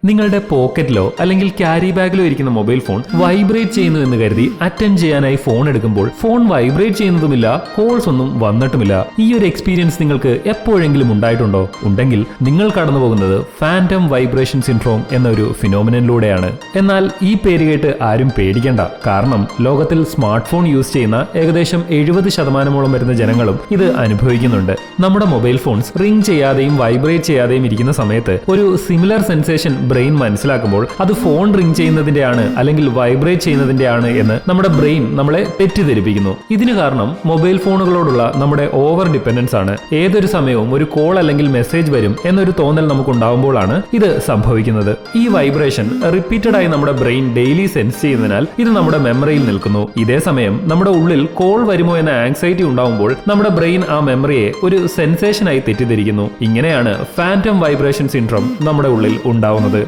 നിങ്ങളുടെ പോക്കറ്റിലോ അല്ലെങ്കിൽ ക്യാരി ബാഗിലോ ഇരിക്കുന്ന മൊബൈൽ ഫോൺ വൈബ്രേറ്റ് ചെയ്യുന്നു എന്ന് കരുതി അറ്റൻഡ് ചെയ്യാനായി ഫോൺ എടുക്കുമ്പോൾ ഫോൺ വൈബ്രേറ്റ് ചെയ്യുന്നതുമില്ല, കോൾസ് ഒന്നും വന്നിട്ടുമില്ല. ഈ ഒരു എക്സ്പീരിയൻസ് നിങ്ങൾക്ക് എപ്പോഴെങ്കിലും ഉണ്ടായിട്ടുണ്ടോ? ഉണ്ടെങ്കിൽ നിങ്ങൾ കടന്നു പോകുന്നത് ഫാന്റം വൈബ്രേഷൻ സിൻഡ്രോം എന്ന ഒരു ഫിനോമിനനിലൂടെയാണ്. എന്നാൽ ഈ പേര് കേട്ട് ആരും പേടിക്കേണ്ട. കാരണം ലോകത്തിൽ സ്മാർട്ട് ഫോൺ യൂസ് ചെയ്യുന്ന ഏകദേശം 70% വരുന്ന ജനങ്ങളും ഇത് അനുഭവിക്കുന്നുണ്ട്. നമ്മുടെ മൊബൈൽ ഫോൺസ് റിംഗ് ചെയ്യാതെയും വൈബ്രേറ്റ് ചെയ്യാതെയും ഇരിക്കുന്ന സമയത്ത് ഒരു സിമിലർ സെൻസേഷൻ ബ്രെയിൻ മനസ്സിലാക്കുമ്പോൾ അത് ഫോൺ റിംഗ് ചെയ്യുന്നതിന്റെ ആണ് അല്ലെങ്കിൽ വൈബ്രേറ്റ് ചെയ്യുന്നതിന്റെ ആണ് എന്ന് നമ്മുടെ ബ്രെയിൻ നമ്മളെ തെറ്റിദ്ധരിപ്പിക്കുന്നു. ഇതിന് കാരണം മൊബൈൽ ഫോണുകളോടുള്ള നമ്മുടെ ഓവർ ഡിപ്പെൻഡൻസ് ആണ്. ഏതൊരു സമയവും ഒരു കോൾ അല്ലെങ്കിൽ മെസ്സേജ് വരും എന്നൊരു തോന്നൽ നമുക്ക് ഉണ്ടാവുമ്പോഴാണ് ഇത് സംഭവിക്കുന്നത്. ഈ വൈബ്രേഷൻ റിപ്പീറ്റഡ് ആയി നമ്മുടെ ബ്രെയിൻ ഡെയിലി സെൻസ് ചെയ്യുന്നതിനാൽ ഇത് നമ്മുടെ മെമ്മറിയിൽ നിൽക്കുന്നു. ഇതേ സമയം നമ്മുടെ ഉള്ളിൽ കോൾ വരുമോ എന്ന ആങ്സൈറ്റി ഉണ്ടാവുമ്പോൾ നമ്മുടെ ബ്രെയിൻ ആ മെമ്മറിയെ ഒരു സെൻസേഷനായി തെറ്റിദ്ധരിക്കുന്നു. ഇങ്ങനെയാണ് ഫാന്റം വൈബ്രേഷൻ സിൻഡ്രോം നമ്മുടെ ഉള്ളിൽ ഉണ്ടാവുന്നത്.